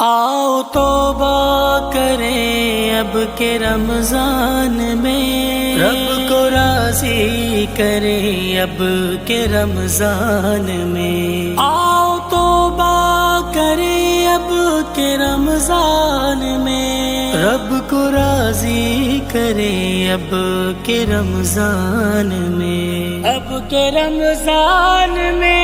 آؤ توبہ کریں اب کے رمضان میں، رب کو راضی کریں اب کے رمضان میں۔ آؤ توبہ کریں اب کے رمضان میں، رب کو راضی کریں اب کے رمضان میں، اب کے رمضان میں۔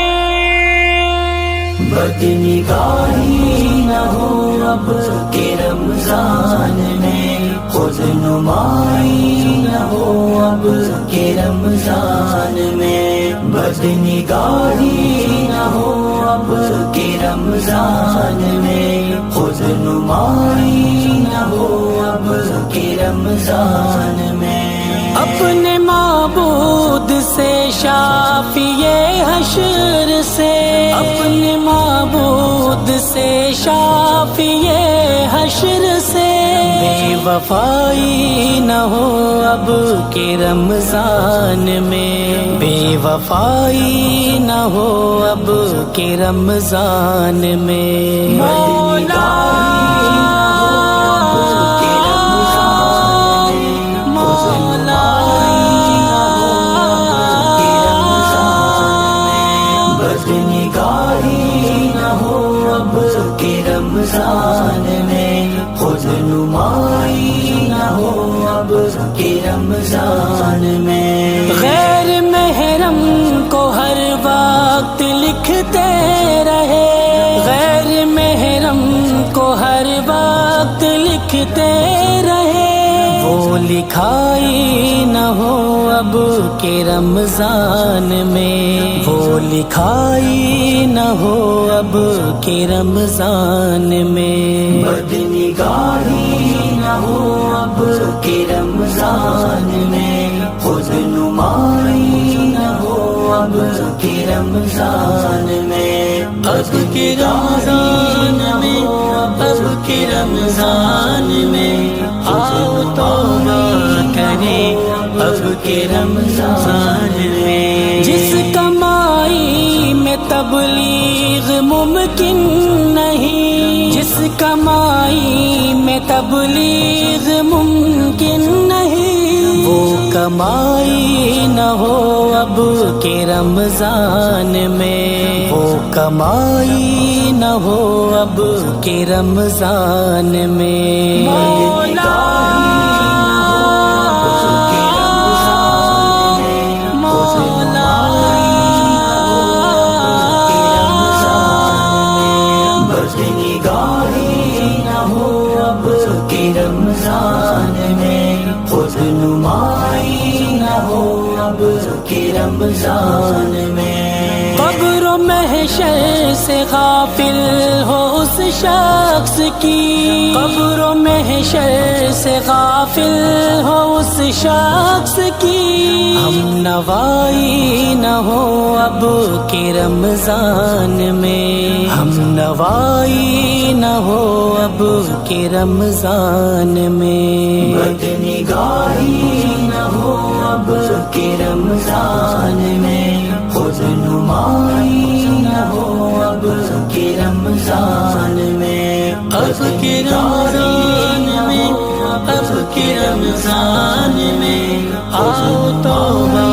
بدنگاہی نہ ہو اب کے رمضان میں، خود نمائی نہ ہو اب کے رمضان میں، بدنگاہی نہ ہو اب کے رمضان میں، خود نمائی نہ ہو اب کے رمضان میں۔ اپنے معبود سے شافی حشر سے، اپنے معبود سے شافی حشر سے، بے وفائی نہ ہو اب کے رمضان میں، بے وفائی نہ ہو اب کے رمضان میں۔ مولا رمضان میں، خود نمائی نہ ہو اب کے رمضان میں۔ غیر محرم کو ہر وقت لکھتے رہے، غیر محرم کو ہر وقت لکھتے رہے، وہ لکھائی نہ ہو اب کے رمضان میں، وہ لکھائی نہ ہو اب کے رمضان میں۔ بدنگاہی نہ ہو اب کے رمضان میں، خود نمائی نہ ہو اب کے رمضان میں، اب کے رمضان میں، اب کے رمضان میں۔ آؤ توبہ کریں اب کے رمضان میں۔ جس کمائی میں تبلیغ ممکن نہیں، جس کمائی میں تبلیغ ممکن نہیں، وہ کمائی نہ ہو اب کے رمضان میں، وہ کمائی نہ ہو اب کے رمضان میں۔ مولا رمضان میں، خود نمائی نہ ہو اب کے رمضان میں۔ قبر و محشر سے غافل ہو اس شخص کی، قبر و محشر سے غافل ہو اس شخص کی، ہم نوائی نہ ہو اب کے رمضان میں، ہم نوائی نہ ہو اب کے رمضان میں۔ بدنگاہی نہ ہو اب کے رمضان میں، خود نمائی نہ ہو اب کے رمضان میں، اب کے رمضان میں، اب کے رمضان میں۔ آؤ توبہ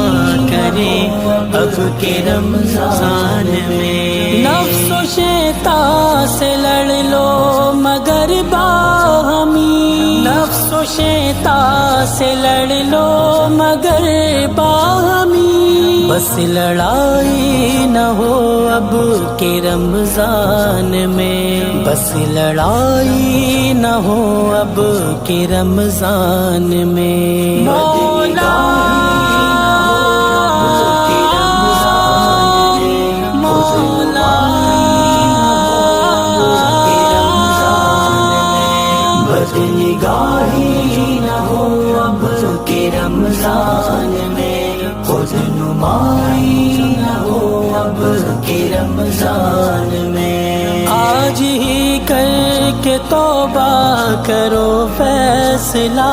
کریں اب کے رمضان میں۔ نفس و شیطان سے لڑ لو مگر باہمی، نفس و شیطان سے لڑ لو مگر باہمی، بس لڑائی نہ ہو اب کے رمضان میں، بس لڑائی نہ ہو اب کے رمضان میں۔ مولا بدنگاہی نہ ہو اب کے رمضان میں، خود نمائی نہ ہو اب کے رمضان میں۔ آج ہی کر کہ توبہ کرو فیصلہ،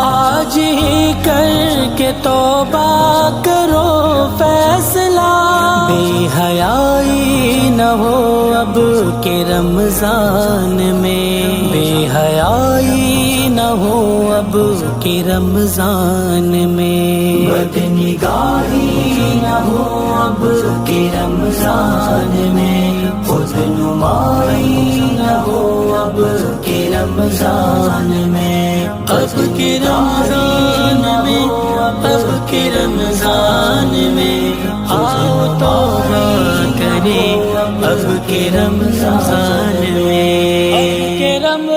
آج ہی کر کے توبہ کرو فیصلہ، بے حیائی نہ ہو اب کے رمضان میں، بے حیائی نہ ہو اب کے رمضان میں، بد نگاہی نہ ہو اب کے رمضان میں، خود نمائی نہ ہو اب کے رمضان میں، اب کے رمضان میں، اب کے رمضان میں آؤ توبہ کریں اب کے رمضان میں، اب کے رمضان